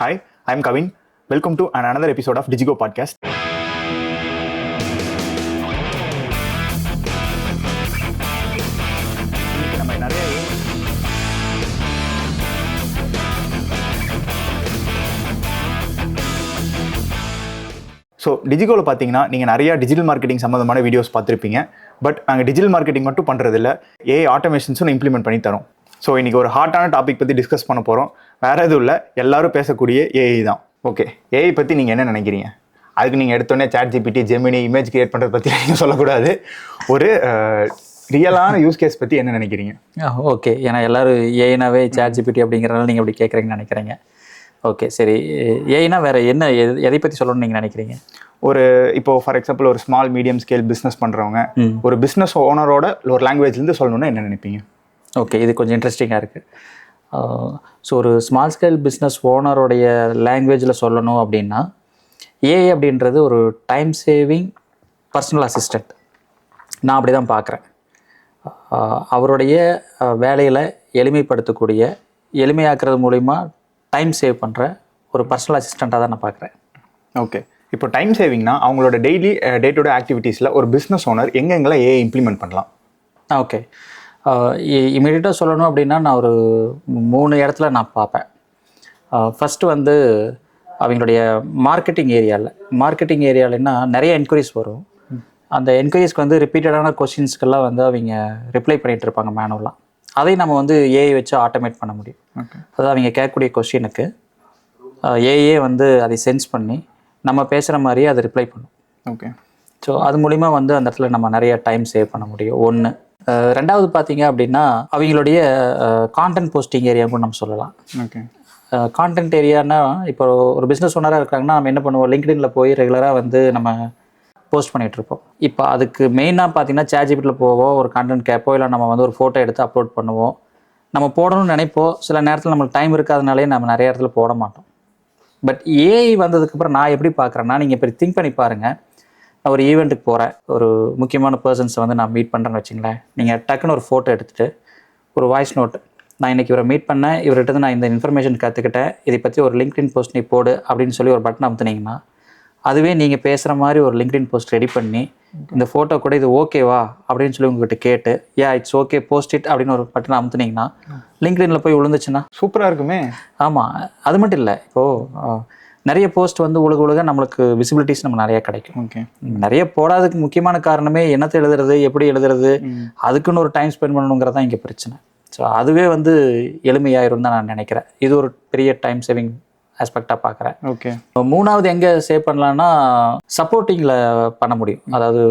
Hi, I'm Kavin. Welcome to another episode of Digigo Podcast. So டிஜிகோவில் பார்த்தீங்கன்னா நீங்கள் நிறைய டிஜிட்டல் மார்க்கெட்டிங் சம்மந்தமான வீடியோஸ் பார்த்துருப்பீங்க. பட் நாங்கள் டிஜிட்டல் மார்க்கெட்டிங் மட்டும் பண்ணுறதில்ல, ஏஐ ஆட்டோமேஷன்ஸும் இம்ப்ளிமெண்ட் பண்ணி தரோம். ஸோ இன்றைக்கி ஒரு ஹாட்டான டாபிக் பற்றி டிஸ்கஸ் பண்ண போகிறோம். வேறு எதுவும் இல்லை, எல்லோரும் பேசக்கூடிய ஏஐ தான். ஓகே, ஏஐ பற்றி நீங்கள் என்ன நினைக்கிறீங்க? அதுக்கு நீங்கள் எடுத்தோடனே ChatGPT, ஜெமினி, இமேஜ் கிரியேட் பண்ணுறது பற்றி நீங்கள் சொல்லக்கூடாது. ஒரு ரியலான யூஸ் கேஸ் பற்றி என்ன நினைக்கிறீங்க? ஓகே, ஏன்னா எல்லோரும் ஏஐனாவே ChatGPT அப்படிங்கிறனால நீங்கள் அப்படி கேட்குறீங்கன்னு நினைக்கிறீங்க. ஓகே, சரி. ஏன்னா வேறு என்ன எதை பற்றி சொல்லணும்னு நீங்கள் நினைக்கிறீங்க? இப்போ ஃபார் எக்ஸாம்பிள் ஒரு ஸ்மால் மீடியம் ஸ்கேல் பிஸ்னஸ் பண்ணுறவங்க ஒரு பிஸ்னஸ் ஓனரோட ஒரு லாங்குவேஜ்லேருந்து சொல்லணும்னா என்ன நினைப்பீங்க? ஓகே, இது கொஞ்சம் இன்ட்ரெஸ்டிங்காக இருக்குது. ஸோ ஒரு ஸ்மால் ஸ்கேல் பிஸ்னஸ் ஓனரோடைய லாங்குவேஜில் சொல்லணும் அப்படின்னா, ஏஐ அப்படின்றது ஒரு டைம் சேவிங் பர்சனல் அசிஸ்டண்ட். நான் அப்படி தான் பார்க்குறேன். அவருடைய வேலையில் எளிமைப்படுத்தக்கூடிய, எளிமையாக்குறது மூலிமா டைம் சேவ் பண்ணுற ஒரு பர்சனல் அசிஸ்டண்ட்டாக தான் நான் பார்க்குறேன். ஓகே, இப்போ டைம் சேவிங்னா அவங்களோட டெய்லி டே டு டே ஆக்டிவிட்டீஸில் ஒரு பிஸ்னஸ் ஓனர் எங்கெங்கெல்லாம் ஏஐ இம்ப்ளிமெண்ட் பண்ணலாம்? ஓகே, இமீடியட்டாக சொல்லணும் அப்படின்னா நான் ஒரு 3 இடத்துல நான் பார்ப்பேன். ஃபஸ்ட்டு வந்து அவங்களுடைய மார்க்கெட்டிங் ஏரியாலன்னா நிறைய என்கொயரிஸ் வரும். அந்த என்கொயரிஸ்க்கு வந்து ரிப்பீட்டடான கொஸ்டின்ஸ்க்கெல்லாம் வந்து அவங்க ரிப்ளை பண்ணிகிட்டு இருப்பாங்க மேனுவலாக. அதை நம்ம வந்து ஏஐ வச்சு ஆட்டோமேட் பண்ண முடியும். அதாவது அவங்க கேட்கக்கூடிய கொஸ்டினுக்கு ஏஐயே வந்து அதை சென்ஸ் பண்ணி நம்ம பேசுகிற மாதிரியே அதை ரிப்ளை பண்ணும். ஓகே, ஸோ அது மூலிமா வந்து அந்த இடத்துல நம்ம நிறைய டைம் சேவ் பண்ண முடியும். ஒன்று. ரெண்டாவது பார்த்தீங்க அப்படின்னா அவங்களுடைய கான்டென்ட் போஸ்டிங் ஏரியா கூட நம்ம சொல்லலாம். ஓகே, கான்டென்ட் ஏரியானா இப்போ ஒரு பிஸ்னஸ் ஓனராக இருக்காங்கன்னா நம்ம என்ன பண்ணுவோம், லிங்க்டினில் போய் ரெகுலராக வந்து நம்ம போஸ்ட் பண்ணிகிட்ருப்போம். இப்போ அதுக்கு மெயினாக பார்த்தீங்கன்னா ChatGPTல போவோம், ஒரு கான்டென்ட் கேட்போம், இல்லை நம்ம வந்து ஒரு ஃபோட்டோ எடுத்து அப்லோட் பண்ணுவோம். நம்ம போடணும்னு நினைப்போம், சில நேரத்தில் நம்மளுக்கு டைம் இருக்காதனாலே நம்ம நிறைய இடத்துல போட மாட்டோம். பட் ஏஐ வந்ததுக்கப்புறம் நான் எப்படி பார்க்குறேன்னா, நீங்கள் இப்போ திங்க் பண்ணி பாருங்கள். நான் ஒரு ஈவெண்ட்டுக்கு போகிறேன், ஒரு முக்கியமான பர்சன்ஸை வந்து நான் மீட் பண்ணுறேன்னு வச்சுங்களேன். நீங்கள் டக்குன்னு ஒரு ஃபோட்டோ எடுத்துகிட்டு ஒரு வாய்ஸ் நோட், நான் இன்றைக்கி இவரை மீட் பண்ணேன், இவர்கிட்ட நான் இந்த இன்ஃபர்மேஷன் கற்றுக்கிட்டேன், இதை பற்றி ஒரு லிங்க்டின் போஸ்ட் நீ போடு அப்படின்னு சொல்லி ஒரு பட்டன் அமுத்துனீங்கன்னா, அதுவே நீங்கள் பேசுகிற மாதிரி ஒரு லிங்க்டின் போஸ்ட் ரெடி பண்ணி இந்த ஃபோட்டோ கூட இது ஓகேவா அப்படின்னு சொல்லி உங்கள்கிட்ட கேட்டு இட்ஸ் ஓகே போஸ்ட் இட் அப்படின்னு ஒரு பட்டன் அமுத்துனீங்கன்னா லிங்க்டின்ல போய் விழுந்துச்சுன்னா சூப்பராக இருக்குமே. ஆமாம், அது மட்டும் இல்லை, இப்போது நிறைய போஸ்ட் வந்து உலக நம்மளுக்கு விசிபிலிட்டிஸ் நம்ம நிறைய கிடைக்கும். ஓகே, நிறைய போடாததுக்கு முக்கியமான காரணமே என்னத்தை எழுதுறது, எப்படி எழுதுறது, அதுக்குன்னு ஒரு டைம் ஸ்பெண்ட் பண்ணணுங்கிறது தான் இங்கே பிரச்சனை. ஸோ அதுவே வந்து எளிமையாயிரும் தான் நான் நினைக்கிறேன். இது ஒரு பெரிய டைம் சேவிங் ஆஸ்பெக்டாக பார்க்குறேன். ஓகே, மூணாவது எங்கே சேவ் பண்ணலான்னா சப்போர்ட்டிங்கில் பண்ண முடியும். அதாவது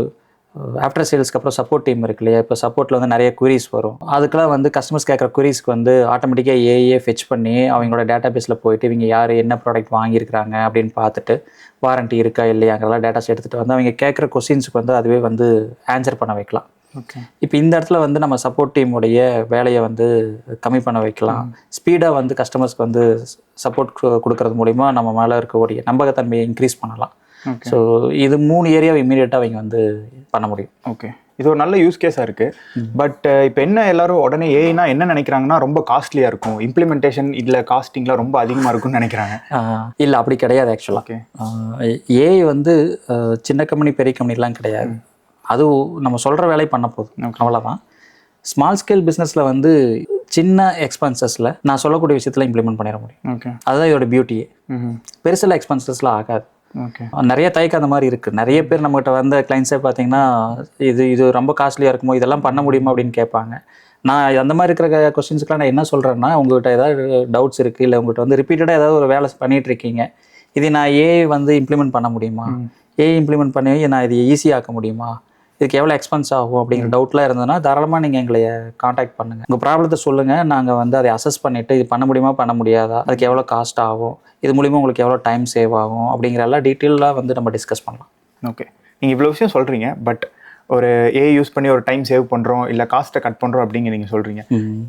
ஆஃப்டர் சேல்ஸ்க்கு அப்புறம் சப்போர்ட் டீம் இருக்கு இல்லையா, இப்போ சப்போர்ட்டில் வந்து நிறைய குவீரிஸ் வரும். அதுக்கெல்லாம் வந்து கஸ்டமர்ஸ் கேட்குற குவீரிஸ்க்கு வந்து ஆட்டோமேட்டிக்காக ஏஐயே ஃபெச் பண்ணி அவங்களோட டேட்டா பேஸில் போயிட்டு இவங்க யார் என்ன ப்ராடக்ட் வாங்கியிருக்கிறாங்க அப்படின்னு பார்த்துட்டு வாரண்ட்டி இருக்கா இல்லையாங்கிறதெல்லாம் டேட்டாஸ் எடுத்துகிட்டு வந்து அவங்க கேட்குற கொஸ்டின்ஸுக்கு வந்து அதுவே வந்து ஆன்சர் பண்ண வைக்கலாம். ஓகே, இப்போ இந்த இடத்துல வந்து நம்ம சப்போர்ட் டீமுடைய வேலையை வந்து கம்மி பண்ண வைக்கலாம். ஸ்பீடாக வந்து கஸ்டமர்ஸ்க்கு வந்து சப்போர்ட் கொடுக்கறது மூலிமா நம்ம மேலே இருக்கக்கூடிய நம்பகத்தன்மையை இன்க்ரீஸ் பண்ணலாம். ஸோ இது 3 ஏரியாவை இமீடியட்டாக அவங்க வந்து பண்ண முடியும். ஓகே, இது ஒரு நல்ல யூஸ் கேஸாக இருக்குது. பட் இப்போ என்ன எல்லாரும் உடனே ஏஐனா என்ன நினைக்கிறாங்கன்னா ரொம்ப காஸ்ட்லியாக இருக்கும், இம்ப்ளிமெண்டேஷன் இதில் காஸ்டிங்லாம் ரொம்ப அதிகமாக இருக்கும்னு நினைக்கிறாங்க. இல்லை, அப்படி கிடையாது. ஆக்சுவலாக ஏஐ வந்து சின்ன கம்பெனி பெரிய கம்பெனிலாம் கிடையாது. அது நம்ம சொல்கிற வேலையை பண்ண போதும், அவ்வளோதான். ஸ்மால் ஸ்கேல் பிஸ்னஸில் வந்து சின்ன எக்ஸ்பென்சஸில் நான் சொல்லக்கூடிய விஷயத்தில் இம்ப்ளிமெண்ட் பண்ணிட முடியும். ஓகே, அதுதான் இதோட பியூட்டியே. பெருசில் எக்ஸ்பென்சஸ்லாம் ஆகாது. ஓகே, நிறைய தயக்கம் அந்த மாதிரி இருக்குது. நிறைய பேர் நம்மகிட்ட வந்த கிளைண்ட்ஸே பார்த்தீங்கன்னா இது ரொம்ப காஸ்ட்லியாக இருக்குமோ, இதெல்லாம் பண்ண முடியுமா அப்படின்னு கேட்பாங்க. நான் அந்த மாதிரி இருக்கிற கொஸ்டின்ஸ்க்குலாம் நான் என்ன சொல்கிறேன்னா, உங்கள்கிட்ட ஏதாவது டவுட்ஸ் இருக்குது, இல்லை உங்கள்கிட்ட வந்து ரிப்பீட்டடாக ஏதாவது ஒரு வேலை பண்ணிகிட்ருக்கீங்க, இது நான் ஏஐ வந்து இம்ப்ளிமெண்ட் பண்ண முடியுமா, ஏஐ இம்ப்ளிமெண்ட் பண்ணி நான் இது ஈஸியாக்க முடியுமா, இதுக்கு எவ்வளோ எக்ஸ்பென்ஸ் ஆகும் அப்படிங்கிற டவுட்லாம் இருந்ததுன்னா தாராளமாக நீங்கள் எங்களை காண்டாக்ட் பண்ணுங்கள். உங்கள் ப்ராப்ளத்தை சொல்லுங்கள், நாங்கள் வந்து அதை அசஸ் பண்ணிவிட்டு இது பண்ண முடியுமா பண்ண முடியாதா, அதுக்கு எவ்வளோ காஸ்ட் ஆகும், இது மூலிமா உங்களுக்கு எவ்வளோ டைம் சேவ் ஆகும் அப்படிங்கிற எல்லாம் டீட்டெயிலாக வந்து நம்ம டிஸ்கஸ் பண்ணலாம். ஓகே, நீங்கள் இவ்வளோ விஷயம் சொல்கிறீங்க. பட் ஒரு ஏஐ யூஸ் பண்ணி ஒரு டைம் சேவ் பண்ணுறோம், இல்லை காஸ்ட்டை கட் பண்ணுறோம் அப்படிங்க நீங்கள் சொல்கிறீங்க.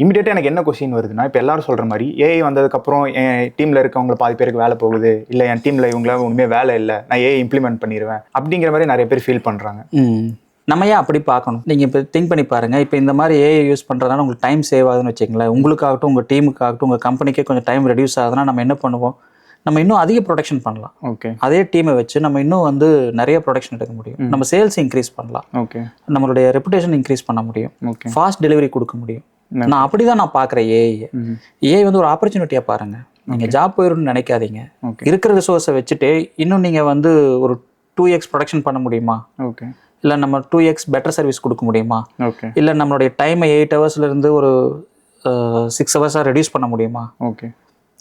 இமீடியட்டாக எனக்கு என்ன கொஸ்டின் வருதுன்னா, இப்போ எல்லாரும் சொல்கிற மாதிரி ஏஐ வந்ததுக்கப்புறம் என் டீமில் இருக்கவங்க பாதி பேருக்கு வேலை போகுது, இல்லை என் டீமில் இவங்களாம் ஒன்றுமே வேலை இல்லை, நான் ஏஐ இம்ப்ளிமெண்ட் பண்ணிடுவேன் அப்படிங்கிற மாதிரி நிறைய பேர் ஃபீல் பண்ணுறாங்க. நம்ம ஏன் அப்படி பார்க்கணும்? நீங்கள் இப்போ திங்க் பண்ணி பாருங்கள். இப்போ இந்த மாதிரி ஏஐ யூஸ் பண்ணுறதுனால உங்களுக்கு டைம் சேவ் ஆகுதுன்னு வச்சுங்களேன். உங்களுக்காகட்டும், உங்கள் டீமுக்காகட்டும், உங்கள் கம்பெனிக்கே கொஞ்சம் டைம் ரெடியூஸ் ஆகுதுன்னா நம்ம என்ன பண்ணுவோம்? நம்ம இன்னும் அதிக ப்ரொடக்ஷன் பண்ணலாம். ஓகே. அதே டீமை வச்சு நம்ம இன்னும் வந்து நிறைய ப்ரொடக்ஷன் எடுக்க முடியும். நம்ம சேல்ஸ் இன்க்ரீஸ் பண்ணலாம். ஓகே. நம்மளுடைய ரெப்புடேஷன் இன்க்ரீஸ் பண்ண முடியும். ஓகே. ஃபாஸ்ட் டெலிவரி கொடுக்க முடியும். நான் அப்படிதான் நான் பார்க்குறேன் ஏஐ வந்து ஒரு ஆப்பர்ச்சுனிட்டியாக பாருங்க. நீங்கள் ஜாப் போயிடும்னு நினைக்காதீங்க. இருக்கிற ரிசோர்ஸை வச்சுட்டு இன்னும் நீங்கள் வந்து ஒரு 2x ப்ரொடக்ஷன் பண்ண முடியுமா? ஓகே. இல்லை நம்ம 2x பெட்டர் சர்வீஸ் கொடுக்க முடியுமா? ஓகே. இல்லை நம்மளுடைய டைமை 8 ஹவர்ஸ்லேருந்து ஒரு 6 ஹவர்ஸாக ரெடியூஸ் பண்ண முடியுமா? ஓகே.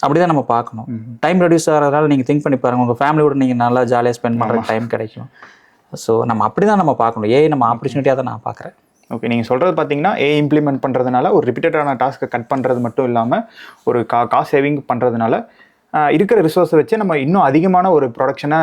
அப்படிதான் நம்ம பார்க்கணும். டைம் ரெடியூஸ் ஆகிறதால நீங்கள் திங்க் பண்ணி பாருங்கள், உங்கள் ஃபேமிலியோட நீங்கள் நல்லா ஜாலியாக ஸ்பெண்ட் பண்ணுற டைம் கிடைக்கும். ஸோ நம்ம அப்படி தான் நம்ம பார்க்கணும். ஏஐ நம்ம ஆப்பர்ச்சுனிட்டியாக தான் நான் பார்க்குறேன். ஓகே. நீங்கள் சொல்கிறது பார்த்தீங்கன்னா ஏஐ இம்ப்ளிமெண்ட் பண்ணுறதுனால ஒரு ரிப்பீட்டடான டாஸ்க்கை கட் பண்ணுறது மட்டும் இல்லாமல் ஒரு காஸ்ட் சேவிங் பண்ணுறதுனால இருக்கிற ரிசோர்ஸை வச்சு நம்ம இன்னும் அதிகமான ஒரு ப்ரொடக்ஷனை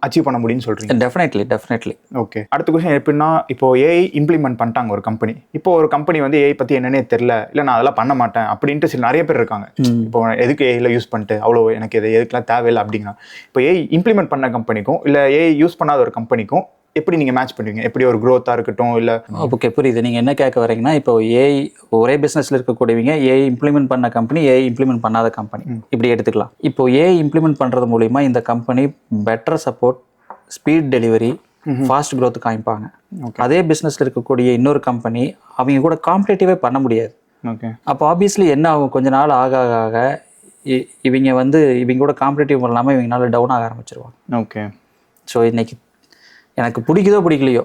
அச்சீவ் பண்ண முடியும்னு சொல்கிறீங்க. டெஃபினெட்லி. ஓகே. அடுத்த கொஸ்டின் எப்படின்னா, இப்போ ஏஐ இம்ப்ளிமெண்ட் பண்ணிட்டாங்க ஒரு கம்பெனி. இப்போ ஒரு கம்பெனி வந்து ஏஐ பற்றி என்னன்னே தெரில, இல்லை நான் அதெல்லாம் பண்ண மாட்டேன் அப்படின்ட்டு நிறைய பேர் இருக்காங்க. இப்போ எதுக்கு ஏஐல யூஸ் பண்ணிட்டு அவ்வளோ எனக்கு இது எதுக்கெல்லாம் தேவையில்லை அப்படிங்கிற. இப்போ ஏஐ இம்ப்ளிமெண்ட் பண்ண கம்பெனிக்கும் இல்லை ஏஐ யூஸ் பண்ணாத ஒரு கம்பெனிக்கும் எப்படி நீங்கள் மேட்ச் பண்ணுவீங்க? எப்படி ஒரு க்ரோத்தாக இருக்கட்டும் இல்லை? ஓகே, புரியுது. நீங்கள் என்ன கேட்க வரீங்கன்னா, இப்போ ஏஐ ஒரே பிஸ்னஸில் இருக்கக்கூடியவங்க ஏஐ இம்ப்ளிமெண்ட் பண்ண கம்பெனி, ஏஐ இம்ப்ளிமெண்ட் பண்ணாத கம்பெனி இப்படி எடுத்துக்கலாம். இப்போ ஏஐ இம்ப்ளிமெண்ட் பண்ணுறது மூலிமா இந்த company better support, speed delivery, fast growth காமிப்பாங்க. அதே பிஸ்னஸில் இருக்கக்கூடிய இன்னொரு கம்பெனி அவங்க கூட காம்படேட்டிவே பண்ண முடியாது. ஓகே. அப்போ ஆப்வியஸ்லி என்ன ஆகும், கொஞ்ச நாள் ஆக இவங்க கூட காம்படேட்டிவ் பண்ணலாமல் இவங்கனால டவுன் ஆக ஆரம்பிச்சிருவாங்க. ஓகே. ஸோ இன்னைக்கு எனக்கு பிடிக்குதோ பிடிக்கலையோ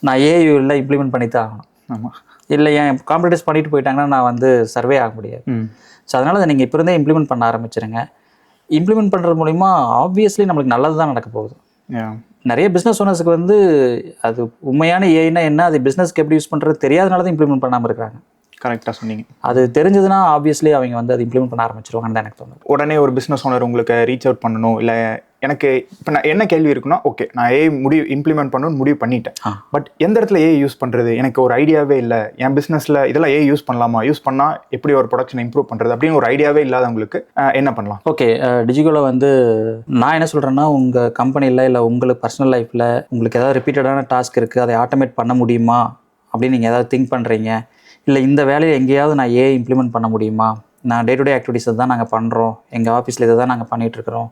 நான் ஏஐ எல்லாம் இம்ப்ளிமெண்ட் பண்ணி தான் ஆகணும். ஆமாம். இல்லை என் காம்படிட்டர்ஸ் பண்ணிட்டு போயிட்டாங்கன்னா நான் வந்து சர்வே ஆக முடியாது. ஸோ அதனால் அதை நீங்கள் இப்போ இருந்தே இம்ப்ளிமெண்ட் பண்ண ஆரம்பிச்சிருங்க. இம்ப்ளிமெண்ட் பண்ணுறது மூலிமா ஆப்வியஸ்லி நம்மளுக்கு நல்லது தான் நடக்க போகுது. நிறைய பிஸ்னஸ் ஓனர்ஸுக்கு வந்து அது உண்மையான ஏஐனா என்ன, அது பிஸ்னஸ்க்கு எப்படி யூஸ் பண்ணுறது தெரியாதனால தான் இம்ப்ளிமெண்ட் பண்ணாமல் இருக்கிறாங்க. கரெக்டாக சொன்னீங்க. அது தெரிஞ்சதுன்னா ஆப்வியஸ்லி அவங்க வந்து அது இம்ப்ளிமெண்ட் பண்ண ஆரம்பிச்சிருவாங்கன்னு தான் எனக்கு தோணுது. உடனே ஒரு பிஸ்னஸ் ஓனர் உங்களுக்கு ரீச் அவுட் பண்ணணும், இல்லை எனக்கு இப்போ நான் என்ன கேள்வி இருக்குன்னா, ஓகே நான் ஏஐ இம்ப்ளிமெண்ட் பண்ணணும்னு முடிவு பண்ணிட்டேன். பட் எந்த இடத்துல ஏஐ யூஸ் பண்ணுறது எனக்கு ஒரு ஐடியாவே இல்லை. என் பிஸ்னஸில் இதெல்லாம் ஏஐ யூஸ் பண்ணலாமா, யூஸ் பண்ணால் எப்படி ஒரு ப்ரொடக்ஷனை இம்ப்ரூவ் பண்ணுறது அப்படின்னு ஒரு ஐடியாவே இல்லாதவங்களுக்கு என்ன பண்ணலாம்? ஓகே, டிஜிகோவில் வந்து நான் என்ன சொல்கிறேன்னா, உங்கள் கம்பெனியில் இல்லை உங்களுக்கு பர்சனல் லைஃப்பில் உங்களுக்கு ஏதாவது ரிப்பீட்டடான டாஸ்க் இருக்குது, அதை ஆட்டோமேட் பண்ண முடியுமா அப்படின்னு நீங்கள் ஏதாவது திங்க் பண்ணுறீங்க. இல்லை இந்த வேலையை எங்கேயாவது நான் ஏஐ இம்ப்ளிமெண்ட் பண்ண முடியுமா, நான் டே டு டே ஆக்டிவிட்டீஸ் தான் நாங்கள் பண்ணுறோம், எங்கள் ஆஃபீஸில் இதை தான் நாங்கள் பண்ணிகிட்ருக்குறோம்,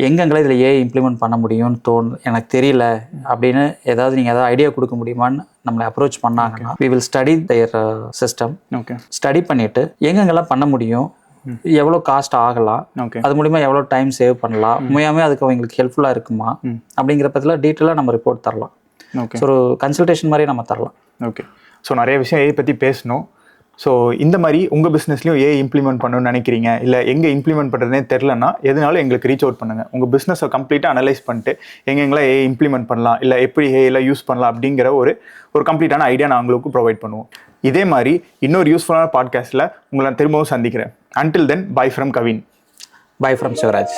எங்கெங்களை இதில் ஏஐ இம்ப்ளிமெண்ட் பண்ண முடியும்னு எனக்கு தெரியல அப்படின்னு ஏதாவது நீங்கள் ஏதாவது ஐடியா கொடுக்க முடியுமான்னு நம்மளை அப்ரோச் பண்ணாங்கன்னா, we will study their system. Okay. Study பண்ணிவிட்டு எங்கெங்கெல்லாம் பண்ண முடியும், எவ்வளோ காஸ்ட் ஆகலாம், அது மூலிமா எவ்வளோ டைம் சேவ் பண்ணலாம், உண்மையாகவே அதுக்கு அவங்களுக்கு ஹெல்ப்ஃபுல்லாக இருக்குமா அப்படிங்கிற பற்றிலாம் டீட்டெயிலாக நம்ம ரிப்போர்ட் தரலாம். ஸோ ஒரு கன்சல்டேஷன் மாதிரி நம்ம தரலாம். ஓகே. ஸோ நிறைய விஷயம் ஏஐ பற்றி பேசணும். ஸோ இந்த மாதிரி உங்கள் பிஸ்னஸ்லையும் ஏஐ இம்ப்ளிமெண்ட் பண்ணணும்னு நினைக்கிறீங்க, இல்லை எங்கே இம்ப்ளிமெண்ட் பண்ணுறதுனே தெரிலனா எதனாலும் எங்களுக்கு ரீச் அவுட் பண்ணுங்கள். உங்கள் பிஸ்னஸை கம்ப்ளீட்டாக அனலைஸ் பண்ணிட்டு எங்கெங்கெல்லாம் ஏஐ இம்ப்ளிமெண்ட் பண்ணலாம், இல்லை எப்படி ஏஐலாம் யூஸ் பண்ணலாம் அப்படிங்கிற ஒரு கம்ப்ளீட்டான ஐடியா நான் உங்களுக்கு ப்ரொவைட் பண்ணுவோம். இதே மாதிரி இன்னொரு யூஸ்ஃபுல்லான பாட்காஸ்ட்டில் உங்களை நான் திரும்பவும் சந்திக்கிறேன். Until then, bye from Kavin. Bye from Shivraj.